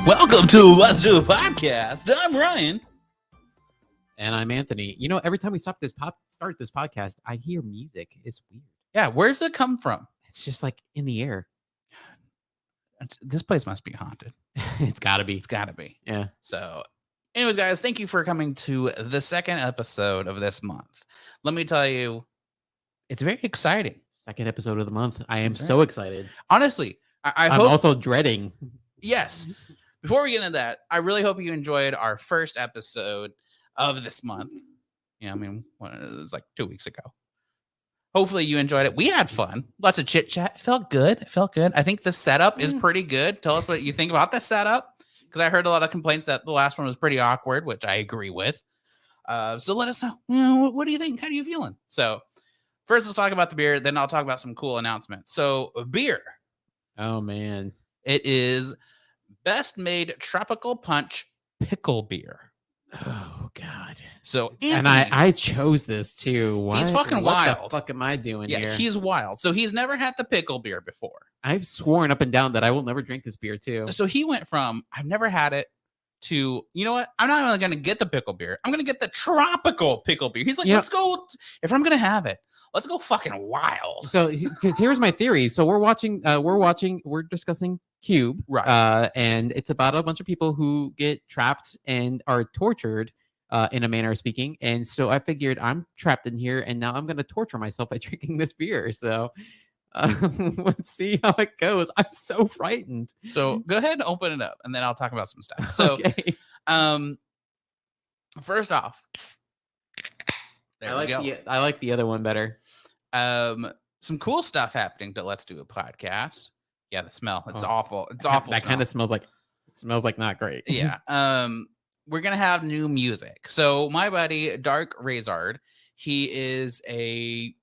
Welcome to Let's Do a Podcast. I'm Ryan. And I'm Anthony. You know, every time we start this podcast, I hear music. It's weird. Yeah, where's it come from? It's just like in the air. This place must be haunted. It's got to be. It's got to be. Yeah. So, anyways, guys, thank you for coming to the second episode of this month. Let me tell you, it's very exciting. Second episode of the month. I am so excited. Honestly, I'm hope... also dreading. Yes. Before we get into that, I really hope you enjoyed our first episode of this month. You know, I mean, it was like 2 weeks ago. Hopefully you enjoyed it. We had fun. Lots of chit chat. It felt good. I think the setup is pretty good. Tell us what you think about the setup, because I heard a lot of complaints that the last one was pretty awkward, which I agree with. So let us know. What do you think? How are you feeling? So first, let's talk about the beer. Then I'll talk about some cool announcements. So beer. Oh, man. It is Best Made Tropical Punch Pickle Beer. Oh, God. So Anthony, and I chose this too. He's fucking wild. What the fuck am I doing here? Yeah, he's wild. So he's never had the pickle beer before. I've sworn up and down that I will never drink this beer too. So he went from I've never had it to, you know what? I'm not even going to get the pickle beer. I'm going to get the tropical pickle beer. He's like, let's go. If I'm going to have it, let's go fucking wild. So because here's my theory. So we're discussing Cube, right? And it's about a bunch of people who get trapped and are tortured, in a manner of speaking. And so I figured I'm trapped in here, and now I'm going to torture myself by drinking this beer. So let's see how it goes. I'm so frightened. So go ahead and open it up, and then I'll talk about some stuff. So, okay. First off, there we go. I like the other one better. Some cool stuff happening to Let's Do a Podcast. Yeah, the smell. It's awful. It's awful. That kind of smells like not great. Yeah. We're gonna have new music. So my buddy Dark Razard, he is a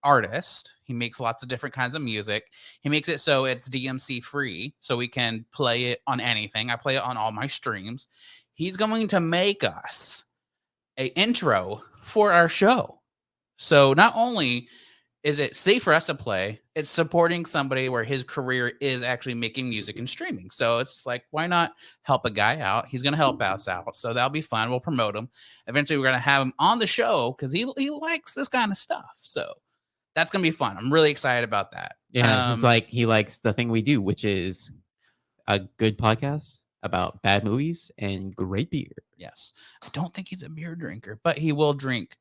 artist. He makes lots of different kinds of music. He makes it so it's DMC free, so we can play it on anything. I play it on all my streams. He's going to make us a intro for our show. So not only is it safe for us to play, it's supporting somebody where his career is actually making music and streaming. So it's like, why not help a guy out? He's going to help us out. So that'll be fun. We'll promote him. Eventually, we're going to have him on the show because he likes this kind of stuff. So that's going to be fun. I'm really excited about that. Yeah, he likes the thing we do, which is a good podcast about bad movies and great beer. Yes. I don't think he's a beer drinker, but he will drink.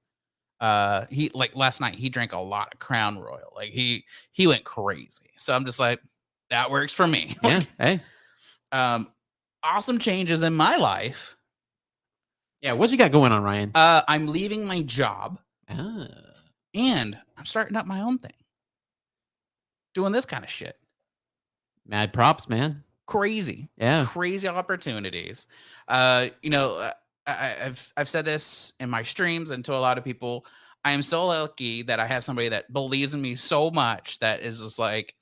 He like last night he drank a lot of Crown Royal. Like he went crazy. So I'm just like, that works for me. Yeah. Hey. Awesome changes in my life. Yeah, what you got going on, Ryan? I'm leaving my job. Ah. And I'm starting up my own thing. Doing this kind of shit. Mad props, man. Crazy. Yeah. Crazy opportunities. I've said this in my streams and to a lot of people. I am so lucky that I have somebody that believes in me so much that is just like,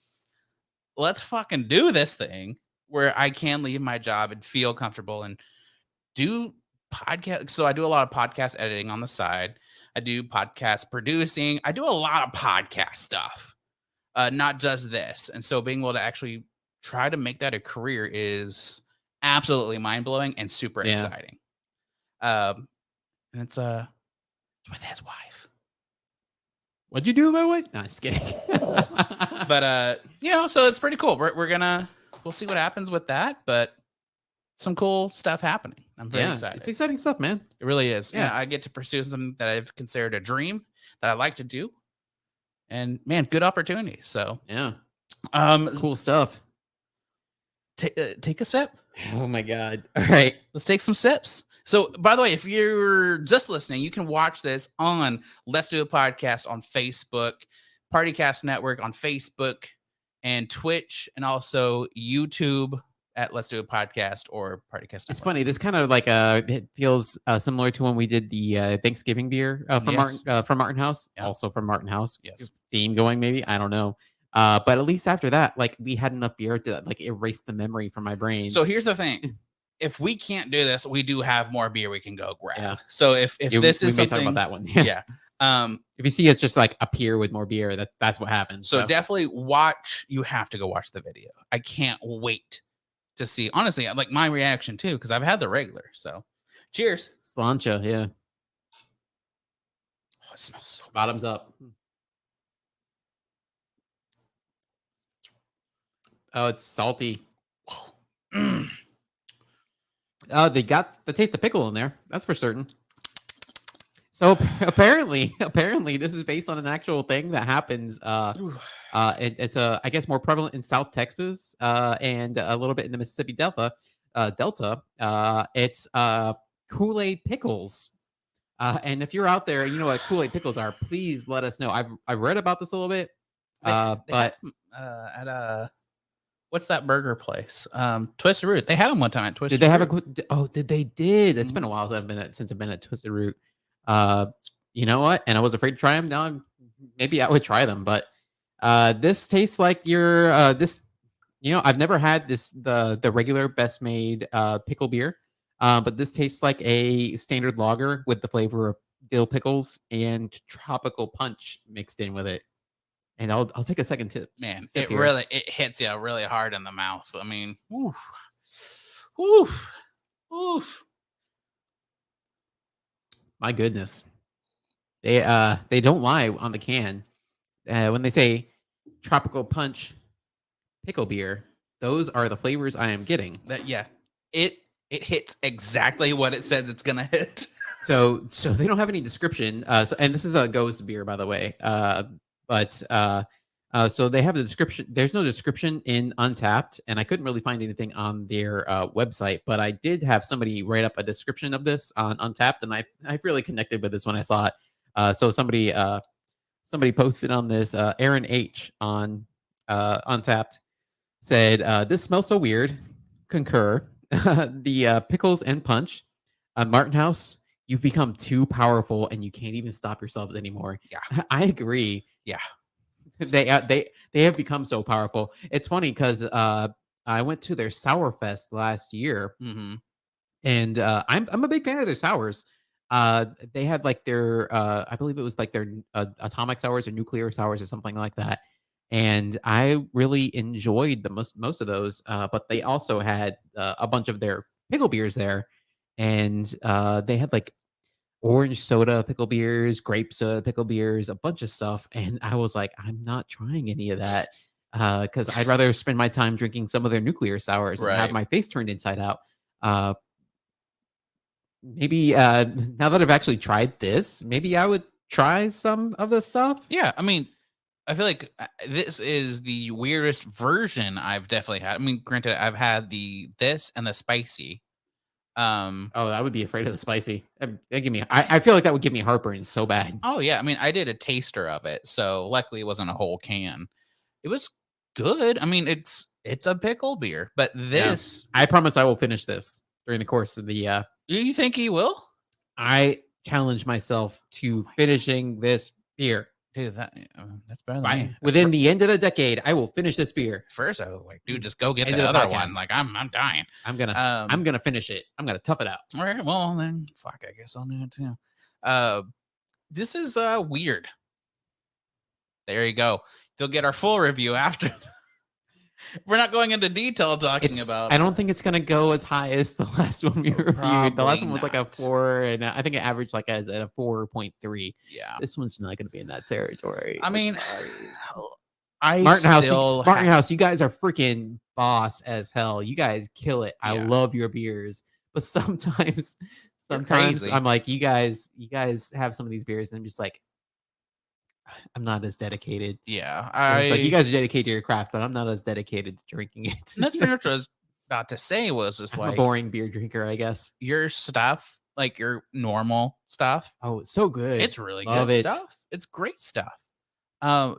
let's fucking do this thing where I can leave my job and feel comfortable and do podcast. So I do a lot of podcast editing on the side. I do podcast producing. I do a lot of podcast stuff, not just this. And so being able to actually try to make that a career is absolutely mind-blowing and super exciting. And it's with his wife. What'd you do with my wife? No, just kidding. But so it's pretty cool. We'll see what happens with that, but some cool stuff happening. I'm very excited. It's exciting stuff, man. It really is. Yeah. I get to pursue something that I've considered a dream that I like to do. And man, good opportunities. So yeah. It's cool stuff. Take a sip. Oh my God. All right. Let's take some sips. So, by the way, if you're just listening, you can watch this on Let's Do a Podcast on Facebook, Partycast Network on Facebook and Twitch, and also YouTube at Let's Do a Podcast or Partycast Network. It's funny. This kind of like it feels similar to when we did the Thanksgiving beer from Martin House, also from Martin House. Yes. Theme going, maybe. I don't know. But at least after that, like we had enough beer to like erase the memory from my brain. So here's the thing. If we can't do this, we do have more beer we can go grab. Yeah. So if this is something, talk about that one. Yeah. If you see us just like appear with more beer, that's what happens. So definitely watch. You have to go watch the video. I can't wait to see. Honestly, like my reaction too, because I've had the regular. So, cheers. Slancha, yeah. Oh, it smells so. Bottoms up. Oh, it's salty. Mm. They got the taste of pickle in there. That's for certain. So apparently, this is based on an actual thing that happens. It's I guess more prevalent in South Texas and a little bit in the Mississippi Delta. It's Kool-Aid pickles. And if you're out there and you know what Kool-Aid pickles are, please let us know. I've read about this a little bit, but at what's that burger place? Twisted Root. They had them one time at Twisted. did they have Root. did they did? It's been a while since I've been at Twisted Root. You know what? And I was afraid to try them. Now maybe I would try them, but this tastes like your this. You know, I've never had the regular best made pickle beer, but this tastes like a standard lager with the flavor of dill pickles and tropical punch mixed in with it. And I'll take a second tip. Man, it hits you really hard in the mouth. I mean, oof, oof, oof. My goodness, they don't lie on the can when they say tropical punch pickle beer. Those are the flavors I am getting. It hits exactly what it says it's gonna hit. So they don't have any description. And this is a ghost beer, by the way. So they have the description. There's no description in Untapped, and I couldn't really find anything on their website. But I did have somebody write up a description of this on Untapped, and I really connected with this when I saw it. So somebody posted on this. Aaron H on Untapped said, "This smells so weird. Concur. The pickles and punch. Martin House, you've become too powerful, and you can't even stop yourselves anymore." Yeah, I agree. Yeah. They have become so powerful. It's funny because I went to their Sour Fest last year, and I'm a big fan of their sours. They had like their I believe it was like their atomic sours or nuclear sours or something like that, and I really enjoyed the most of those. But they also had a bunch of their pickle beers there, and they had like orange soda pickle beers, grape soda pickle beers, a bunch of stuff. And I was like, I'm not trying any of that because I'd rather spend my time drinking some of their nuclear sours and have Right. my face turned inside out. Maybe now that I've actually tried this, maybe I would try some of the stuff. Yeah, I mean, I feel like this is the weirdest version I've definitely had. I mean, granted, I've had this and the spicy. Oh, I would be afraid of the spicy. I feel like that would give me heartburn so bad. Oh yeah, I mean, I did a taster of it, so luckily it wasn't a whole can. It was good. I mean, it's a pickle beer, but this, I promise I will finish this during the course of the. You think he will? I challenge myself to finishing this beer. Dude, that's better than me. Within the end of the decade, I will finish this beer. First, I was like, dude, just go get End the of the other podcast. one. Like, I'm dying. I'm gonna finish it. I'm gonna tough it out. All right, well then, fuck, I guess I'll do it too. This is weird. There you go. You'll get our full review after. We're not going into detail talking about. I don't think it's gonna go as high as the last one we reviewed. The last one was like a 4, and I think it averaged like as at a 4.3. Yeah, this one's not gonna be in that territory. I mean, Martin House, you guys are freaking boss as hell. You guys kill it. I love your beers, but sometimes I'm like, you guys have some of these beers, and I'm just like, I'm not as dedicated. Yeah, it's like you guys are dedicated to your craft, but I'm not as dedicated to drinking it. And that's pretty much what I was about to say. Was just like a boring beer drinker, I guess. Your stuff, like your normal stuff. Oh, it's so good. It's really good stuff. It's great stuff.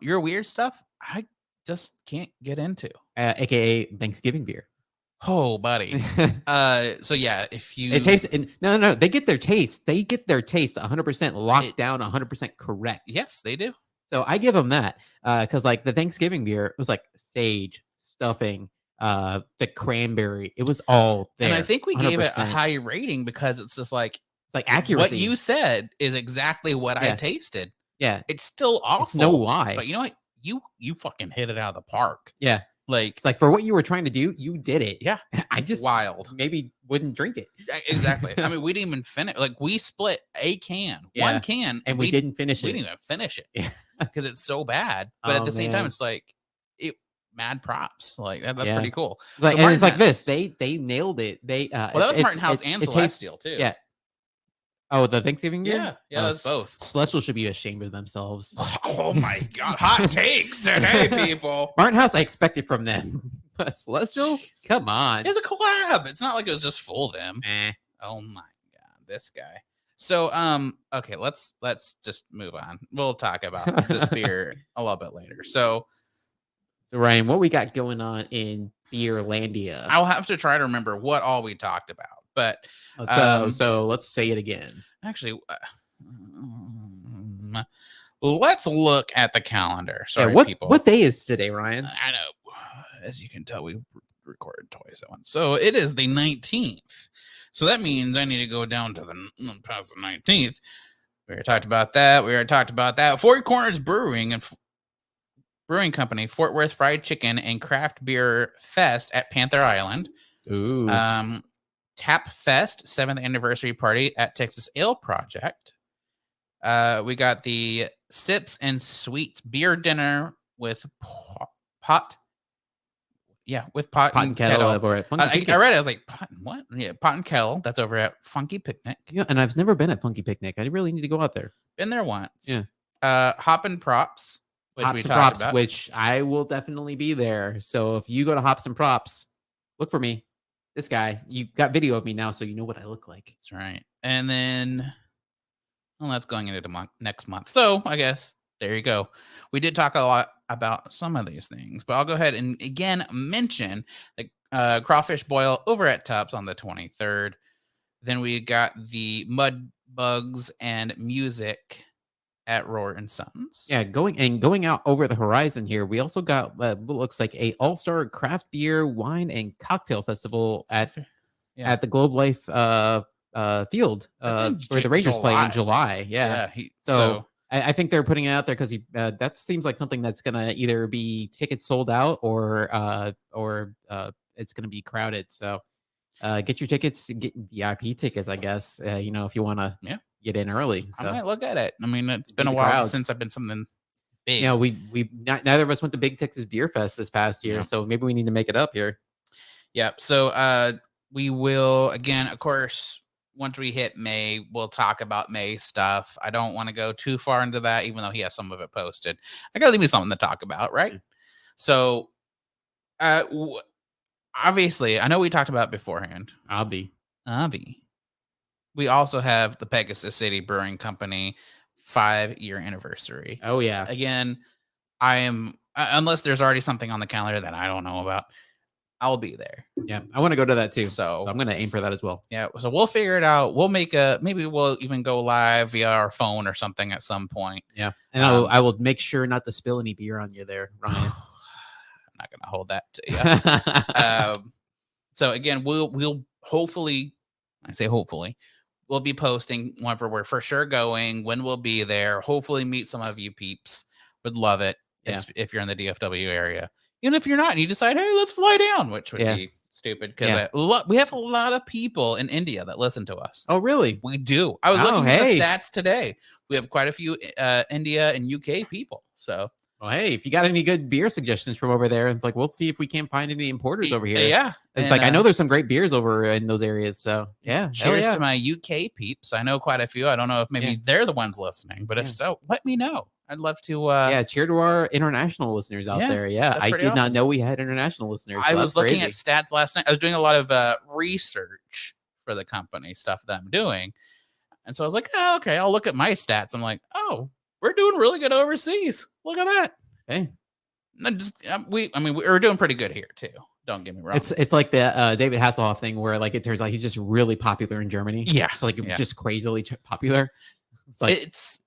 Your weird stuff, I just can't get into. AKA Thanksgiving beer. Oh, buddy. So yeah, if you it tastes no, they get their taste. They get their taste 100% locked down, 100% correct. Yes, they do. So I give them that because like the Thanksgiving beer, it was like sage, stuffing, the cranberry. It was all there. And I think we 100%. gave it a high rating because it's just like like What accuracy. you said is exactly what I Yeah. tasted. Yeah. It's still It's no awful, lie. but you know what? You fucking hit it out of the park. Yeah. Like, It's like for what you were trying to do, you did it. yeah, I just wild. maybe wouldn't drink it. Exactly. I mean, we didn't even finish. Like, we split a can, Yeah. one can, And we didn't finish we it. didn't even finish it Yeah. because it's so bad. But at Oh, the same time, man. it's like it mad props. Like that's Yeah. pretty cool. Like, So and it's Martin like this. House. They nailed it. They Well, that was Martin House and it tastes Celestial too. yeah. Oh, the Thanksgiving beer? Yeah, yeah, that's both. Celestial should be ashamed of themselves. Oh my god, hot takes today, people. Martin House, I expected from them. But Celestial? Jeez. Come on. It's a collab. It's not like it was just full them. Eh. Oh my god, this guy. So okay, let's just move on. We'll talk about this beer a little bit later. So Ryan, what we got going on in Beerlandia? I'll have to try to remember what all we talked about. But So let's say it again. actually, let's look at the calendar. Sorry, people. What day is today, Ryan? I know. As you can tell, we recorded twice at once. So it is the 19th. So that means I need to go down to the past the 19th. We already talked about that. Four Corners Brewing and Brewing Company, Fort Worth Fried Chicken and Craft Beer Fest at Panther Island. Ooh. Tap Fest 7th anniversary party at Texas Ale Project. We got the Sips and Sweets beer dinner with pot and kettle. Over at Funky I Picnic. read it. I was like, pot and what? Yeah, pot and kettle. That's over at Funky Picnic. Yeah, and I've never been at Funky Picnic. I really need to go out there. Been there once. Yeah. Hop and Props, which Hops we and talked Props, about. which I will definitely be there. So if you go to Hops and Props, look for me. This guy, you got video of me now, so you know what I look like. That's right. And then, well, that's going into the next month. So I guess there you go. We did talk a lot about some of these things, but I'll go ahead and again mention the crawfish boil over at Tubbs on the 23rd. Then we got the Mud Bugs and Music at Roar and Sons. Yeah, going out over the horizon here. We also got what looks like a all-star craft beer, wine, and cocktail festival at the Globe Life field where the Rangers play in July. Yeah. So I think they're putting it out there because that seems like something that's gonna either be tickets sold out or it's gonna be crowded. So get your tickets, get VIP tickets, I guess. If you want to get in early. So. I might look at it. I mean, it's been a while since I've been something big. We neither of us went to Big Texas Beer Fest this past year, so maybe we need to make it up here. Yep. So we will again, of course, once we hit May, we'll talk about May stuff. I don't want to go too far into that, even though he has some of it posted. I gotta leave me something to talk about, right? Mm-hmm. So obviously, I know we talked about it beforehand. Avi. We also have the Pegasus City Brewing Company 5-year anniversary. Oh yeah. Again, I am unless there's already something on the calendar that I don't know about, I'll be there. Yeah, I want to go to that too. So I'm going to aim for that as well. Yeah, so we'll figure it out. We'll make maybe we'll even go live via our phone or something at some point. Yeah, and I will make sure not to spill any beer on you there, Ryan. I'm not going to hold that to you. So again, we'll hopefully, I say hopefully, we'll be posting whenever we're for sure going, when we'll be there. Hopefully meet some of you peeps. Would love it if you're in the DFW area. Even if you're not and you decide, hey, let's fly down, which would be stupid because we have a lot of people in India that listen to us. Oh, really? We do. I was looking at the stats today. We have quite a few India and UK people. So, well, hey, if you got any good beer suggestions from over there, it's like, we'll see if we can't find any importers over here. Yeah. It's like, I know there's some great beers over in those areas. So, yeah. Cheers to my UK peeps. I know quite a few. I don't know if maybe they're the ones listening, but if so, let me know. I'd love to. Cheer to our international listeners out there. Yeah. I did not know we had international listeners. I was looking at stats last night. I was doing a lot of research for the company stuff that I'm doing. And so I was like, oh, okay, I'll look at my stats. I'm like, oh, we're doing really good overseas. Look at that. Hey. We're doing pretty good here too. Don't get me wrong. It's like the David Hasselhoff thing where like it turns out he's just really popular in Germany. Yeah. It's like just crazily popular. It's like it's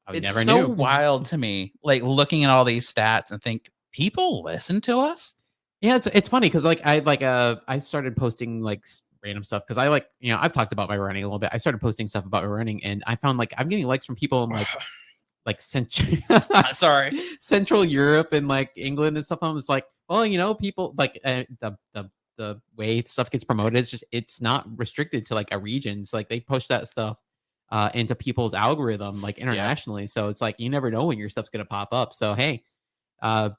so wild to me, like looking at all these stats and think people listen to us. Yeah, it's funny because I started posting like random stuff because I I've talked about my running a little bit. I started posting stuff about my running, and I found like I'm getting likes from people in like Sorry. Central Europe and like England and stuff. I'm just like, well, people like the way stuff gets promoted. It's not restricted to like a region. It's like they push that stuff into people's algorithm like Yeah. internationally. So it's like you never know when your stuff's gonna pop up. So hey, uh,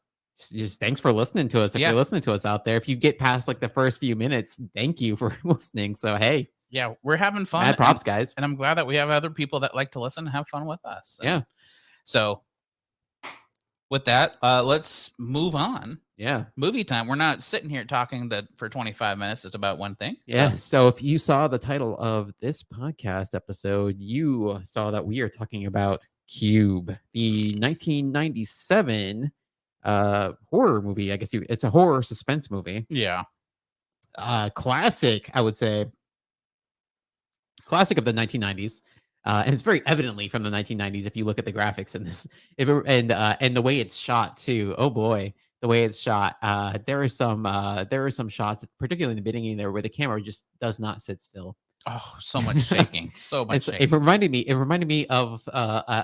just thanks for listening to us. If Yeah. you're listening to us out there, if you get past like the first few minutes, thank you for listening. So hey, Yeah, we're having fun. mad props, guys. And I'm glad that we have other people that like to listen and have fun with us. And Yeah. so with that, let's move on. Yeah. Movie time. We're not sitting here talking for 25 minutes. It's about one thing. Yeah. So if you saw the title of this podcast episode, you saw that we are talking about Cube, the 1997 horror movie. I guess it's a horror suspense movie. Yeah. Classic, I would say. Classic of the 1990s. And it's very evidently from the 1990s if you look at the graphics in this. And the way it's shot too. Oh boy, the way it's shot. There are some shots, particularly in the beginning there, where the camera just does not sit still. Oh, so much shaking. So much shaking. It reminded me of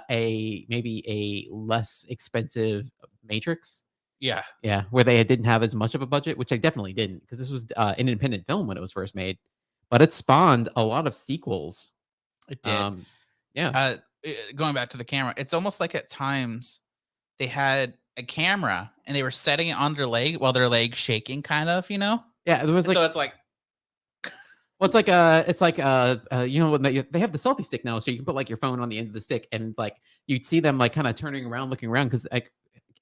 maybe a less expensive Matrix. Yeah. Yeah, where they didn't have as much of a budget, which I definitely didn't, because this was an independent film when it was first made, but it spawned a lot of sequels. It did. Yeah. Going back to the camera, it's almost like at times they had a camera and they were setting it on their leg while their leg's shaking, kind of, Yeah, it was like, so it's like, well, it's like when they have the selfie stick now, so you can put like your phone on the end of the stick, and like you'd see them like kind of turning around, looking around, because like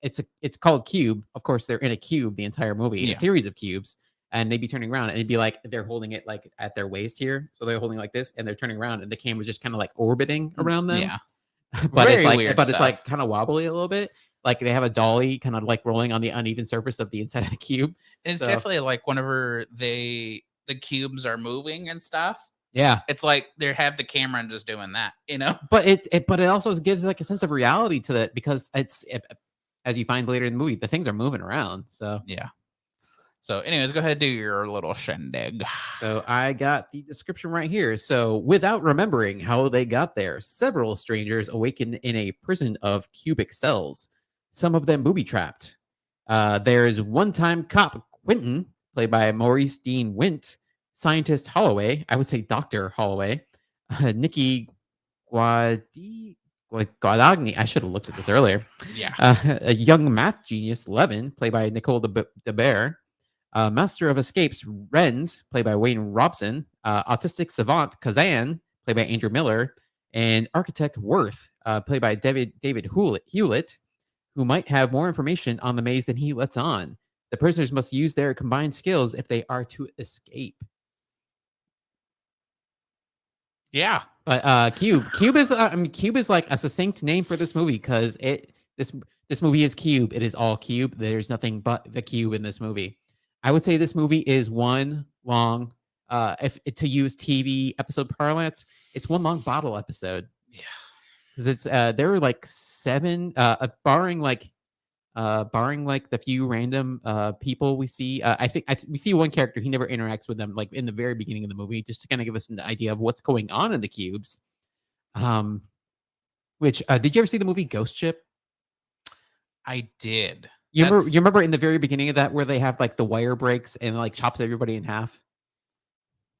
it's called Cube. Of course, they're in a cube the entire movie, in a series of cubes, and they'd be turning around, and it'd be like they're holding it like at their waist here, so they're holding like this, and they're turning around, and the camera's just kind of like orbiting around them. Yeah. but Very it's like, weird but it's stuff. like kind of wobbly a little bit. Like they have a dolly kind of like rolling on the uneven surface of the inside of the cube. It's definitely like whenever the cubes are moving and stuff. Yeah, it's like they have the camera and just doing that, But it also gives like a sense of reality to that, because as you find later in the movie, the things are moving around. So yeah. So anyways, go ahead and do your little shindig. So I got the description right here. So without remembering how they got there, several strangers awaken in a prison of cubic cells, some of them booby-trapped. There's one-time cop Quentin, played by Maurice Dean Wint, scientist Holloway, I would say Dr. Holloway, Nikki Guadagni, I should have looked at this earlier. Yeah. A young math genius, Levin, played by Nicole DeBear, Master of Escapes, Renz, played by Wayne Robson, autistic savant, Kazan, played by Andrew Miller, and architect Worth, played by David Hewlett, who might have more information on the maze than he lets on. The prisoners must use their combined skills if they are to escape. Yeah. But Cube is like a succinct name for this movie, because this movie is Cube. It is all Cube. There's nothing but the Cube in this movie. I would say this movie is one long, if to use TV episode parlance, it's one long bottle episode. Yeah. Because it's there were like 7, barring like the few random people we see. I think we see one character. He never interacts with them, like in the very beginning of the movie, just to kind of give us an idea of what's going on in the cubes. Which did you ever see the movie Ghost Ship? I did. You remember in the very beginning of that, where they have like the wire breaks and like chops everybody in half?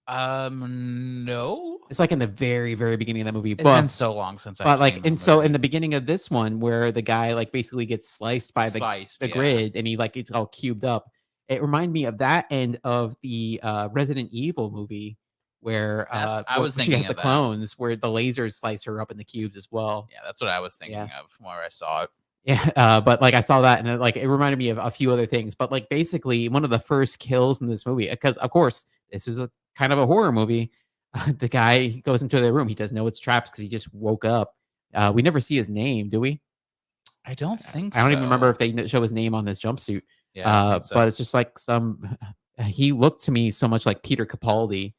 No. It's like in the very, very beginning of that movie. It's been so long since I've seen and so in the beginning of this one, where the guy like basically gets sliced by the grid, and he like it's all cubed up. It reminded me of that, and of the Resident Evil movie, where I was thinking she has of the clones, where the lasers slice her up in the cubes as well. Yeah, that's what I was thinking of where I saw it. Yeah, but like I saw that, and it reminded me of a few other things. But like basically, one of the first kills in this movie, because of course this is a kind of a horror movie. The guy goes into their room. He doesn't know it's traps because he just woke up. We never see his name, do we? I don't think so. I don't even remember if they show his name on this jumpsuit. Yeah, but it's just like he looked to me so much like Peter Capaldi,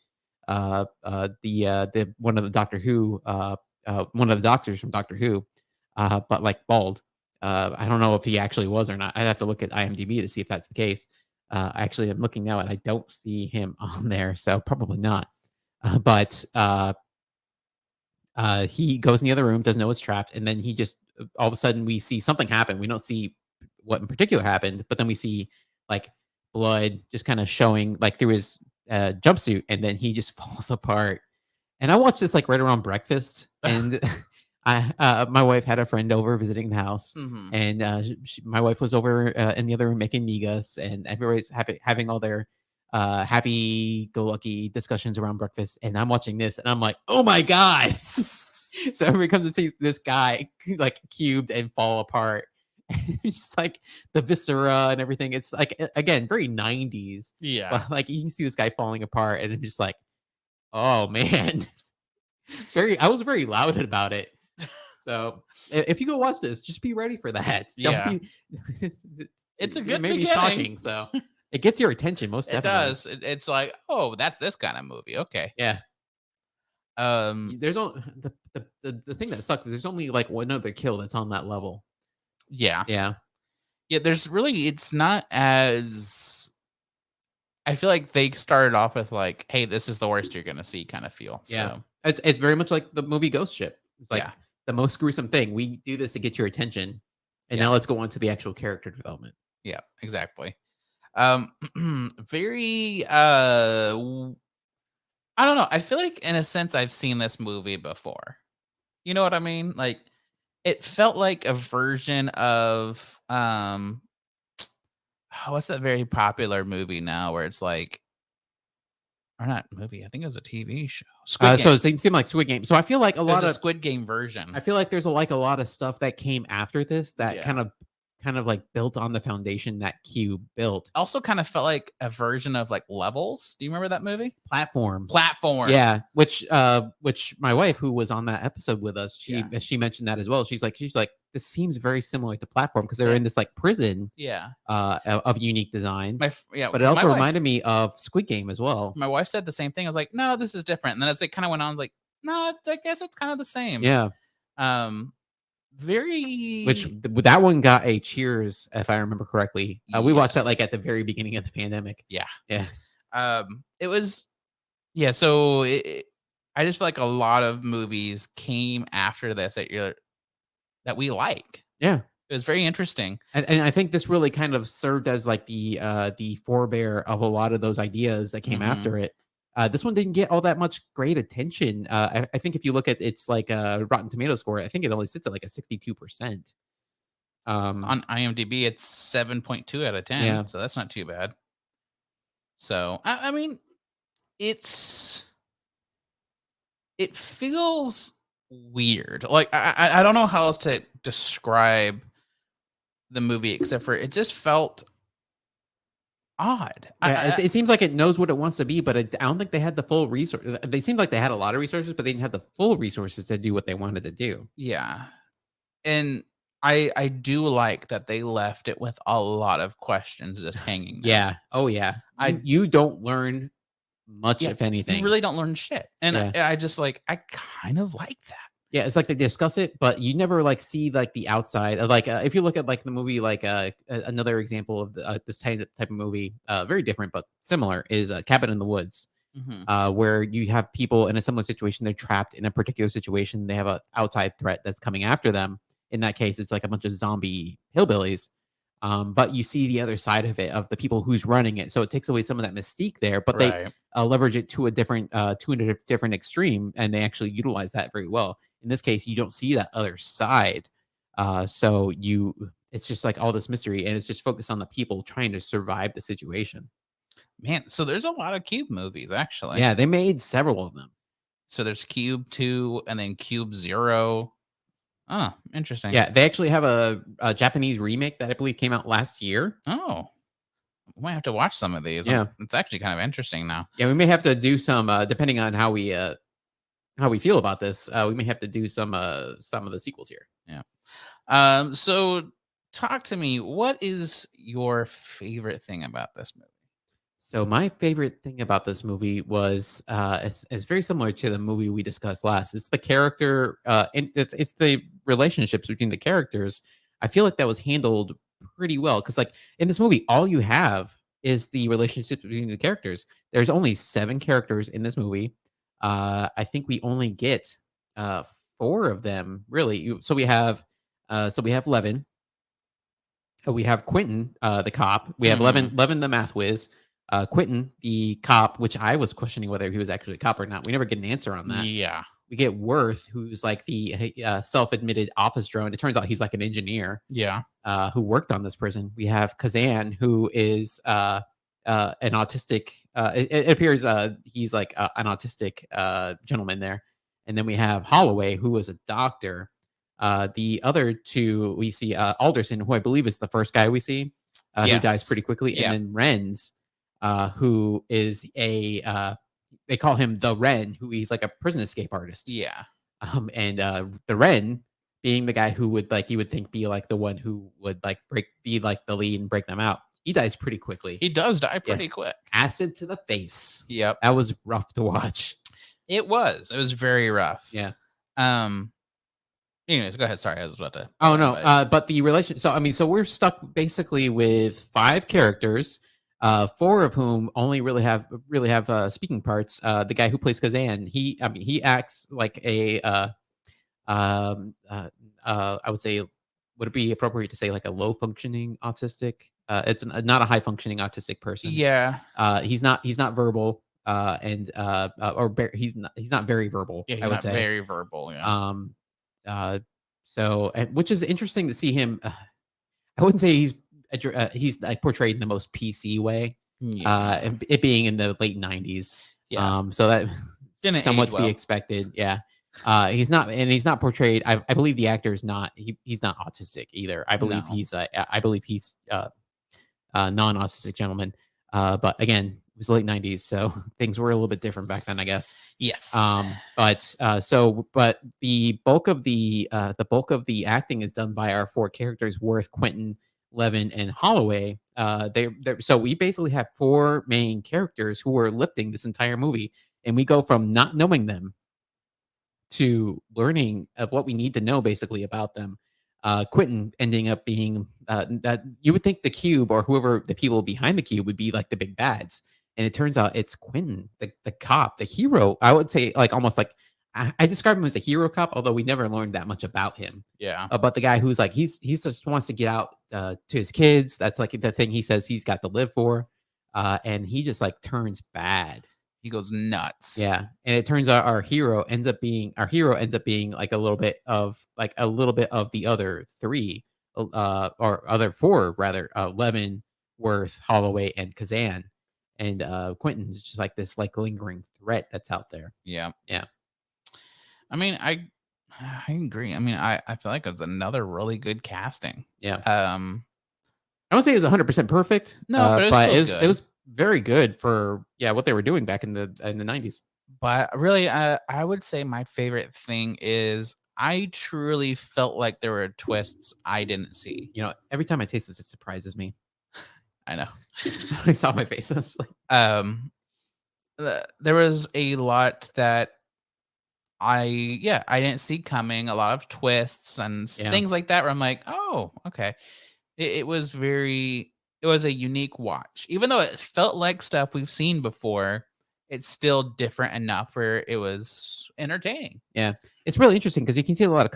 the one of the Doctor Who, one of the doctors from Doctor Who, but like bald. I don't know if he actually was or not. I'd have to look at IMDb to see if that's the case. Actually, I'm looking now and I don't see him on there, so probably not. But he goes in the other room, doesn't know it's trapped, and then he just all of a sudden we see something happen. We don't see what in particular happened, but then we see like blood just kind of showing like through his jumpsuit, and then he just falls apart. And I watched this like right around breakfast, and I my wife had a friend over visiting the house, Hmm. and my wife was over in the other room making migas, and everybody's having all their happy-go-lucky discussions around breakfast, and I'm watching this, and I'm like, "Oh my god!" So everybody comes and sees this guy like cubed and fall apart. And it's just like the viscera and everything. It's like again very 90s, Yeah. but like you can see this guy falling apart, and I'm just like, "Oh man." Very I was very loud about it. So, if you go watch this, just be ready for that. Don't Yeah. be It's a it good may be beginning. shocking, so it gets your attention most It definitely. does. It's like, oh, that's this kind of movie. Okay. Yeah. Um. There's all the thing that sucks is there's only, like, one other kill that's on that level. Yeah. Yeah. Yeah. There's really. It's not as. I feel like they started off with like, hey, this is the worst you're gonna see, kind of feel. Yeah. So It's very much like the movie Ghost Ship. It's like yeah. the most gruesome thing. We do this to get your attention, and Yeah. now let's go on to the actual character development. Yeah. Exactly. Very. I don't know. I feel like in a sense I've seen this movie before. You know what I mean? Like it felt like a version of what's that very popular movie now where it's like or not movie, I think it was a TV show. Squid So Game. it seemed like Squid Game. So I feel like a There's lot a of Squid Game version. I feel like there's like a lot of stuff that came after this that Yeah. kind of like built on the foundation that Cube built. Also kind of felt like a version of like Levels. Do you remember that movie? Platform. Platform. Yeah, which my wife who was on that episode with us, Yeah. she mentioned that as well. She's like, "This seems very similar to Platform because they're Yeah. in this like prison Yeah. of unique design." Yeah, But it 'cause also reminded me of Squid Game as well. my wife said the same thing. I was like, "No, this is different." And then as it kind of went on, I was like, "No, I guess it's kind of the same." Yeah, Um, which very that one got a cheers if I remember correctly. We watched that like yes. at the very beginning of the pandemic. Yeah. Yeah. It was yeah, so I just feel like a lot of movies came after this that we like. Yeah. It was very interesting. And I think this really kind of served as like the forebear of a lot of those ideas that came Mhm. after it. This one didn't get all that much great attention. I think if you look at its like Rotten Tomato score, I think it only sits at like a 62%. On IMDb, it's 7.2 out of 10, Yeah, so that's not too bad. So, I mean, it's it feels weird. Like I don't know how else to describe the movie except for it just felt odd. yeah. It seems like it knows what it wants to be, but I don't think they had the full resource. They seemed like they had a lot of resources, but they didn't have the full resources to do what they wanted to do. Yeah. And I do like that they left it with a lot of questions just hanging there. Yeah. Oh yeah. I You don't learn much yeah, if you anything. really don't learn shit. And Yeah. I just like I kind of like that. Yeah, it's like they discuss it, but you never like see like the outside of like if you look at like the movie like another example of this type of movie, very different but similar is Cabin in the Woods, Mhm. where you have people in a similar situation. They're trapped in a particular situation. They have a outside threat that's coming after them. In that case, it's like a bunch of zombie hillbillies. But you see the other side of it of the people who's running it, so it takes away some of that mystique there. But they Right. leverage it to a different extreme, and they actually utilize that very well. In this case, you don't see that other side, so it's just like all this mystery, and it's just focused on the people trying to survive the situation. Man, so there's a lot of Cube movies actually. Yeah, they made several of them. So there's Cube 2 and then Cube 0. Oh, interesting. Yeah, they actually have a Japanese remake that I believe came out last year. Oh, we might have to watch some of these. Yeah, It's actually kind of interesting now. yeah, we may have to do some depending on how we feel about this. We may have to do some of the sequels here. Yeah. So talk to me. What is your favorite thing about this movie? So my favorite thing about this movie was it's very similar to the movie we discussed last. It's the character and it's the relationships between the characters. I feel like that was handled pretty well because like in this movie, all you have is the relationship between the characters. There's only 7 characters in this movie. I think we only get 4 of them really. So we have Levin, we have Quentin, the cop. We have Mhm. Levin the math whiz. Quentin, the cop, which I was questioning whether he was actually a cop or not. We never get an answer on that. Yeah. We get Worth, who's like the self-admitted office drone. It turns out he's like an engineer Yeah. who worked on this prison. We have Kazan, who is an autistic. It appears he's like an autistic gentleman there. And then we have Holloway, who was a doctor. The other two we see Alderson, who I believe is the first guy we see, who dies pretty Yes. quickly, and Yeah. then Renz, who is a they call him the Ren, who he's like a prison escape artist. Yeah. And the Ren being the guy who would like you would think be like the one who would like be like the lead and break them out. He dies pretty quickly. He does die Yeah. pretty quick. Acid to the face. Yep. That was rough to watch. It was. It was very rough. Yeah. Anyways, go ahead. Sorry, I was about to. Oh no. But the relation. So I mean, so we're stuck basically with 5 characters, 4 of whom only really have speaking parts. The guy who plays Kazan, he acts like a I would say, would it be appropriate to say like a low functioning autistic? Not a high functioning autistic person. Yeah. He's not verbal, he's not very verbal. Yeah. He's I would not say very verbal. Yeah. Which is interesting to see him. I wouldn't say he's like portrayed in the most PC way. Yeah. It being in the late 90s. Yeah. So that Didn't somewhat age to be well. expected. Yeah. He's not portrayed. I believe the actor is not. He's not autistic either. I believe No. he's a non-autistic gentleman. But again, it was the late 90s, so things were a little bit different back then, I guess. Yes. But the bulk of the acting is done by our 4 characters: Worth, Quentin, Levin, and Holloway. So we basically have 4 main characters who are lifting this entire movie, and we go from not knowing them to learning of what we need to know basically about them. Quentin ending up being that you would think the cube or whoever the people behind the cube would be like the big bads. And it turns out it's Quentin, the cop, the hero. I would say like almost like I describe him as a hero cop, although we never learned that much about him. Yeah. But the guy who's like he's just wants to get out to his kids. That's like the thing he says he's got to live for. And he just like turns bad. He goes nuts. Yeah, and it turns out our hero ends up being like a little bit of the other 3, or other 4 rather, Levin, Worth, Holloway, and Kazan, and Quentin's just like this like lingering threat that's out there. Yeah. Yeah. I mean, I agree. I mean, I feel like it's another really good casting. Yeah. I won't say it was 100% perfect. No, but it was very good for what they were doing back in the 90s. But really, I would say my favorite thing is I truly felt like there were twists I didn't see. You know, every time I taste this, it surprises me. I know. I saw my face. I was like, there was a lot that I didn't see coming. A lot of twists and things like that. Where I'm like, oh, okay. It was a unique watch. Even though it felt like stuff we've seen before, it's still different enough where it was entertaining. Yeah. It's really interesting because you can see a lot of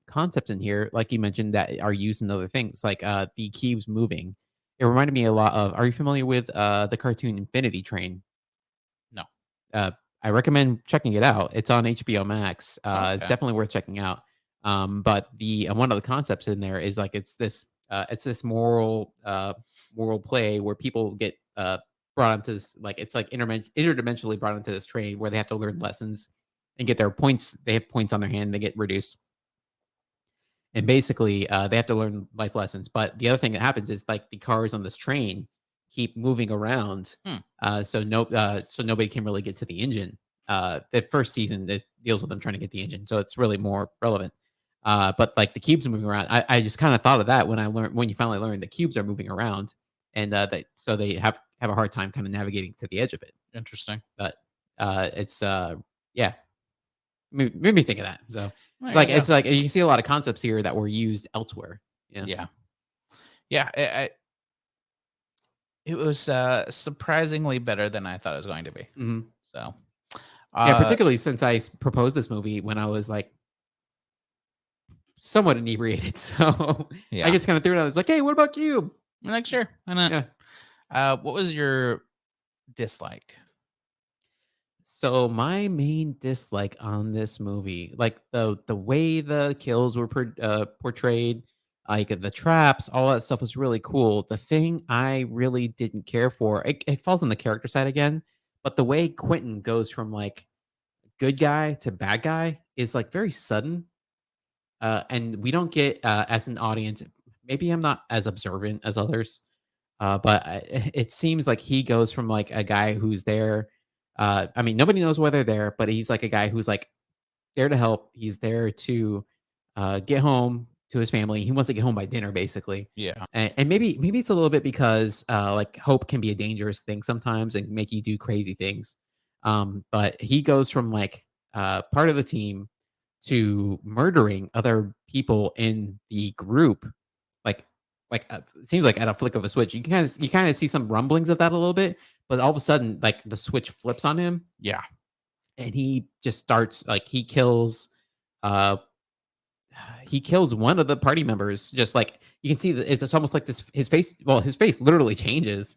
concepts in here, like you mentioned, that are used in other things, like the cubes moving. It reminded me a lot of, are you familiar with the cartoon Infinity Train? No. I recommend checking it out. It's on HBO Max. Okay. Definitely worth checking out. But the one of the concepts in there is like it's this moral play where people get brought onto this, like it's like interdimensionally brought into this train where they have to learn lessons and get their points. They have points on their hand, they get reduced, and basically they have to learn life lessons. But the other thing that happens is like the cars on this train keep moving around, so nobody can really get to the engine. The first season deals with them trying to get the engine, so it's really more relevant. But like the cubes are moving around. I just kind of thought of that when you finally learned the cubes are moving around, and so they have a hard time kind of navigating to the edge of it. Interesting. But it's made me think of that. So it's like you see a lot of concepts here that were used elsewhere. Yeah. Yeah. It was surprisingly better than I thought it was going to be. Mhm. So, Yeah, uh, particularly since proposed this movie when I was, like, somewhat inebriated, so I yeah, just kinda threw it out. I was like, "Hey, what about you?" I'm like, sure, why not? Yeah. What was your dislike? So my main dislike on this movie, like the way the kills were portrayed, like the traps, all that stuff was really cool. The thing I really didn't care for, it falls on the character side again, but the way Quentin goes from like good guy to bad guy is like very sudden, and we don't get as an audience. Maybe I'm not as observant as others, but it seems like he goes from like a guy who's there. I mean, nobody knows why they're there, but he's like a guy who's like there to help. He's there to get home to his family. He wants to get home by dinner, basically. Yeah, And maybe it's a little bit because like hope can be a dangerous thing sometimes and make you do crazy things. But he goes from like part of the team to murdering other people in the group, like it seems like at a flick of a switch. You kind of see some rumblings of that a little bit, but all of a sudden, like the switch flips on him, yeah, and he just starts like uh he kills one of the party members. Just like you can see that it's almost like this his face. Well, his face literally changes,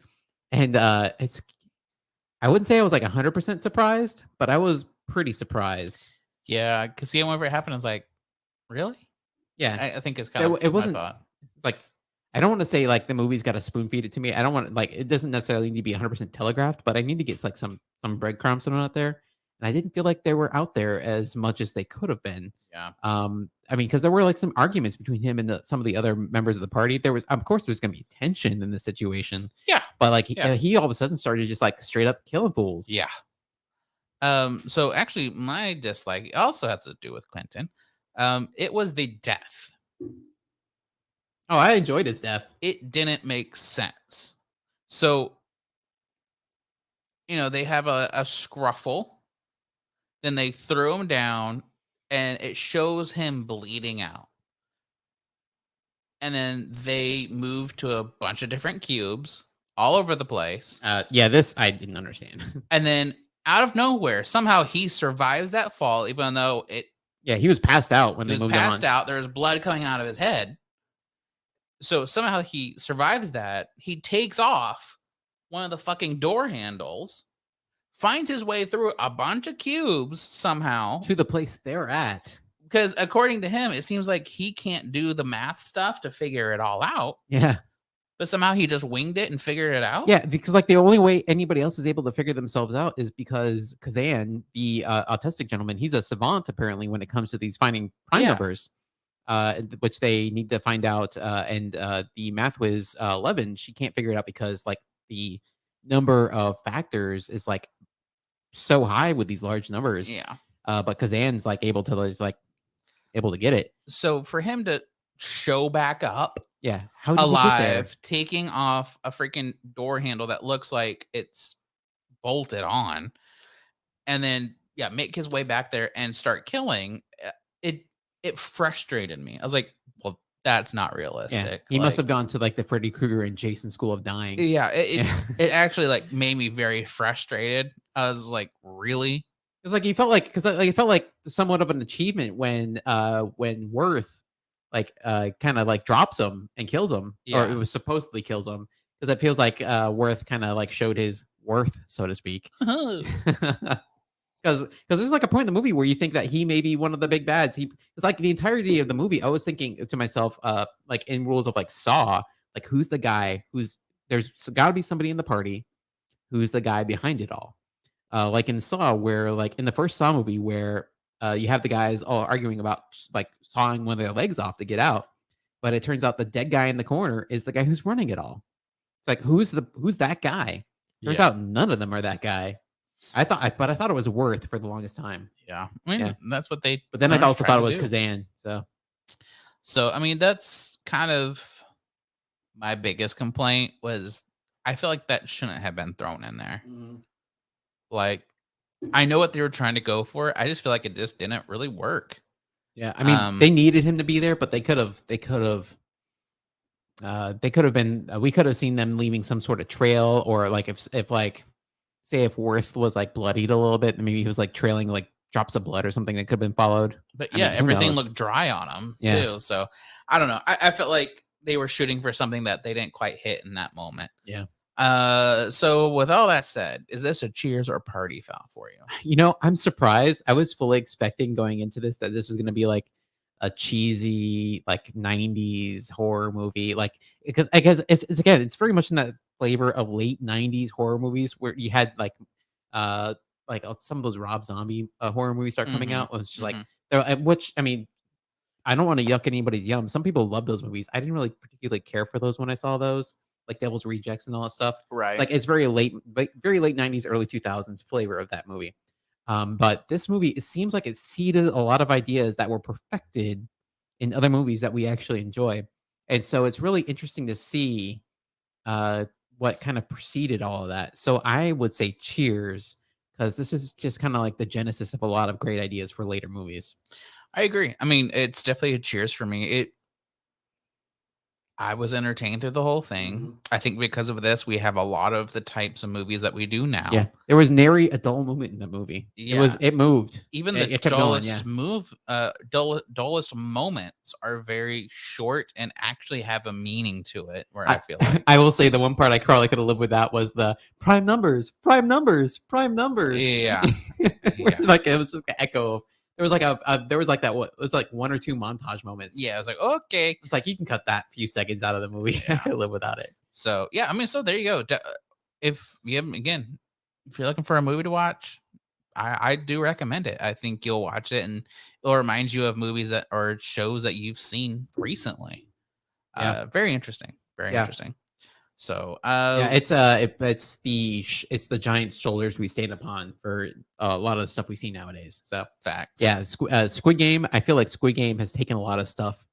and it's I wouldn't say I was like 100% surprised, but I was pretty surprised. yeah. Because see, whenever it happened, I was like, really? Yeah, I think it's kind it, of it my wasn't. thought. It's like I don't want to say like the movie's got to spoon feed it to me. I don't want like it doesn't necessarily need to be 100% telegraphed, but I need to get like some breadcrumbs thrown out there. And I didn't feel like they were out there as much as they could have been. Yeah, I mean, because there were like some arguments between him and some of the other members of the party. There was, of course, there's going to be tension in the situation, yeah, but like yeah, he all of a sudden started just like straight up killing fools. yeah. So actually, my dislike also had to do with Quentin. It was the death. Oh, I enjoyed his death. It didn't make sense. So they have a scruffle, then they throw him down, and it shows him bleeding out. And then they move to a bunch of different cubes all over the place. Yeah, this I didn't understand. And then out of nowhere, somehow he survives that fall, even though Yeah, he was passed out when he they was moved him passed on. out. There's blood coming out of his head. So somehow he survives that. He takes off one of the fucking door handles, finds his way through a bunch of cubes somehow. To the place they're at. Because according to him, it seems like he can't do the math stuff to figure it all out. Yeah. But somehow he just winged it and figured it out. Yeah, because like the only way anybody else is able to figure themselves out is because Kazan, the autistic gentleman, he's a savant apparently when it comes to these finding prime Yeah. numbers, which they need to find out. And the math whiz 11, she can't figure it out because like the number of factors is like so high with these large numbers. Yeah. But Kazan's like able to get it. So for him to show back up Yeah, how did he get there? alive, taking off a freaking door handle that looks like it's bolted on, and then make his way back there and start killing, it frustrated me. I was like, well, that's not Yeah, realistic. he must Like, have gone to like the Freddy Krueger and Jason School of Dying. yeah, it, it Yeah. it actually like made me very frustrated. I was like, really? It's like you felt like because like, it felt like somewhat of an achievement when Worth like kind of like drops him and kills him, or it Yeah. was supposedly kills him because it feels like Worth kind of like showed his worth, so to speak. Because there's like a point in the movie where you think that he may be one of the big bads. It's like the entirety of the movie. I was thinking to myself, like in rules of like Saw, like who's the guy who's there's got to be somebody in the party who's the guy behind it all. Like in Saw, where like in the first Saw movie, where you have the guys all arguing about like sawing one of their legs off to get out, but it turns out the dead guy in the corner is the guy who's running it all. It's like who's that guy? Turns Yeah. out none of them are that guy. But I thought it was Worth for the longest time. Yeah. I mean, Yeah. that's what they But then I pretty much also tried thought to it was do. Kazan. So So, I mean, that's kind of my biggest complaint was I feel like that shouldn't have been thrown in there. Like, I know what they were trying to go for. I just feel like it just didn't really work. yeah, I mean they needed him to be there, but they could have They could have been. We could have seen them leaving some sort of trail, or like if like say if Worth was like bloodied a little bit, maybe he was like trailing like drops of blood or something that could have been followed. But I yeah, mean, who everything knows? looked dry on him Yeah. too. So I don't know. I felt like they were shooting for something that they didn't quite hit in that moment. Yeah. So with all that said, is this a cheers or party foul for you? You know, I'm surprised. I was fully expecting going into this that this was going to be like a cheesy like 90s horror movie, like because I guess it's again it's very much in that flavor of late 90s horror movies where you had uh some of those Rob Zombie horror movies start coming Mhm, out. It was just like mhm. which I mean I don't want to yuck anybody's yum. Some people love those movies. I didn't really particularly care for those when I saw those, like Devil's Rejects and all that stuff. Right. Like it's very late, like very late 90s, early 2000s flavor of that movie. But this movie, it seems like it seeded a lot of ideas that were perfected in other movies that we actually enjoy. And so it's really interesting to see uh, what kind of preceded all of that. So I would say cheers, because this is just kind of like the genesis of a lot of great ideas for later movies. I agree. I mean, it's definitely a cheers for me. I was entertained through the whole thing. Mhm. I think because of this, we have a lot of the types of movies that we do Yeah, now. there was nary a dull moment in the movie. Yeah. It moved. Even the It kept going, yeah. dullest moments are very short and actually have a meaning to it, where I I feel like. I will say the one part I probably could have lived with that was the prime numbers, prime numbers, prime numbers. Yeah. Where, Yeah. like, it was just an echo of there was like there was like that what it was like 1 or 2 montage moments. Yeah. I was like, okay. It's like you can cut that few seconds out of the movie. I Yeah. could live without it. So yeah, I mean, so there you go. If you haven't, again, if you're looking for a movie to watch, I do recommend it. I think you'll watch it and it'll remind you of movies that or shows that you've seen recently. Yeah. Very interesting. Very Yeah. interesting. So Yeah, it's the giant shoulders we stand upon for a lot of the stuff we see nowadays. So facts. yeah, Squid Game. I feel like Squid Game has taken a lot of stuff.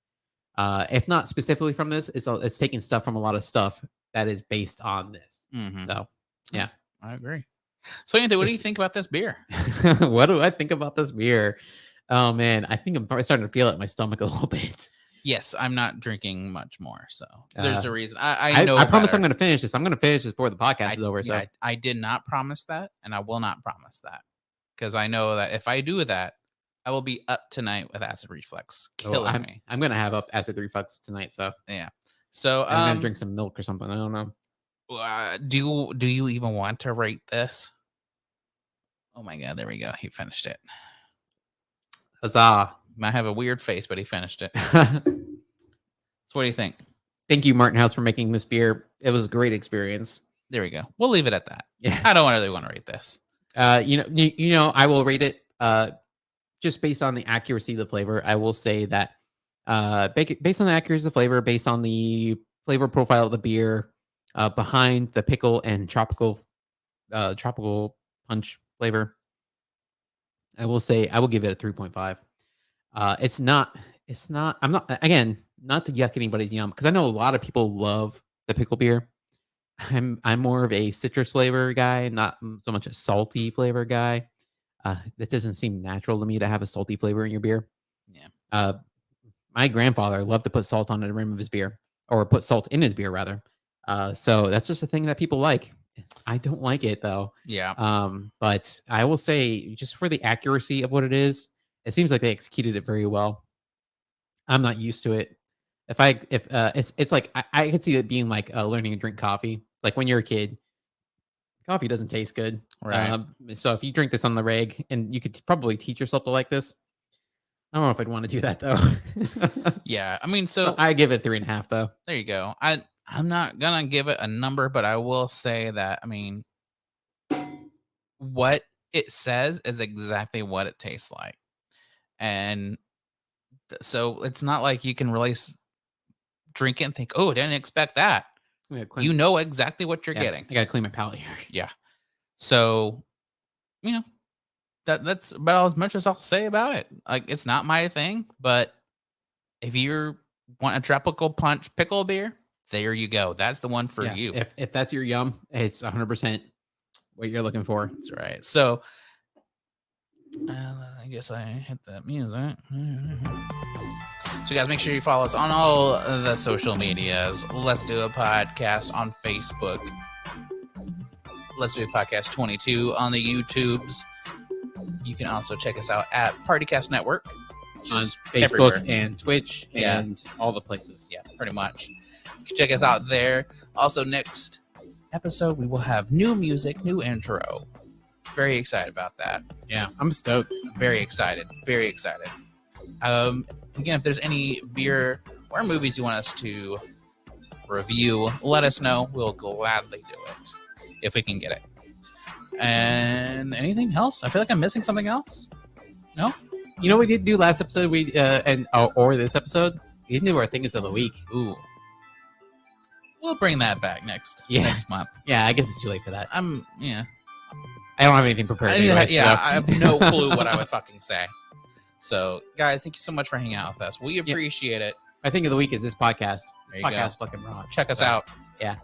If not specifically from this, it's taking stuff from a lot of stuff that is based on this. Mhm. So yeah, I agree. So Anthony, what do you It's- think about this beer? what do I think about this beer? Oh man, I think I'm probably starting to feel it in my stomach a little bit. Yes, I'm not drinking much more, so there's Uh, a reason. I know. I promise better. I'm going to finish this. I'm going to finish this before the podcast is over. So I did not promise that, and I will not promise that because I know that if I do that, I will be up tonight with acid reflux, killing me. I'm going to have up acid reflux tonight. So Yeah. So I'm going to drink some milk or something. I don't know. do you even want to rate this? Oh my god, there we go. He finished it. Huzzah! Might have a weird face, but he finished it. So what do you think? Thank you, Martin House, for making this beer. It was a great experience. There we go. We'll leave it at that. Yeah. I don't really want to rate this. I will rate it just based on the accuracy of the flavor. I will say that based on the accuracy of the flavor, based on the flavor profile of the beer, behind the pickle and tropical punch flavor, I will say I will give it a 3.5. It's not. I'm not again not to yuck anybody's yum because I know a lot of people love the pickle beer. I'm more of a citrus flavor guy, not so much a salty flavor guy. That doesn't seem natural to me to have a salty flavor in your beer. Yeah. My grandfather loved to put salt on the rim of his beer, or put salt in his beer rather. So that's just a thing that people like. I don't like it though. Yeah. But I will say, just for the accuracy of what it is, it seems like they executed it very well. I'm not used to it. If it's like I could see it being like learning to drink coffee. Like when you're a kid, coffee doesn't taste good. Right. So if you drink this on the reg, and you could probably teach yourself to like this. I don't know if I'd want to do that though. Yeah. I mean, So so I give it 3.5 though. there you go. I'm not gonna give it a number, but I will say that I mean what it says is exactly what it tastes like. And so it's not like you can really drink it and think, oh, I didn't expect that. You know exactly what you're getting. I gotta clean my palate here. Yeah. So, you know, that's about as much as I'll say about it. Like it's not my thing, but if you want a tropical punch pickle beer, there you go. That's the one for you. If that's your yum, it's 100% what you're looking for. That's right. So I guess I hit that music. So, guys, make sure you follow us on all the social medias. Let's Do a Podcast on Facebook. Let's Do a Podcast 22 on the YouTubes. You can also check us out at Partycast Network, which On is Facebook everywhere. and Twitch and all the places. Yeah, pretty much. You can check us out there. Also, next episode, we will have new music, new intro. Very excited about that. Yeah, I'm stoked. Very excited. Very excited. Again, if there's any beer or movies you want us to review, let us know. We'll gladly do it if we can get it. And anything else? I feel like I'm missing something else. No? You know what we did do last episode? Or this episode? We didn't do our things of the week. Ooh. We'll bring that back next month. Yeah, I guess it's too late for that. Yeah. I don't have anything prepared. Anyway, I have no clue what I would fucking say. So, guys, thank you so much for hanging out with us. We appreciate it. My thing of the week is this podcast. There This you podcast go. fucking rocks. Check us out. Yeah.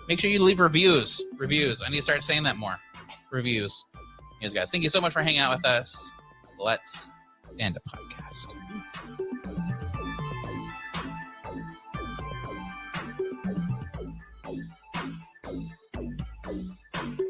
Make sure you leave reviews. Reviews. I need to start saying that more. Reviews. Yes, guys. Thank you so much for hanging out with us. Let's end a podcast.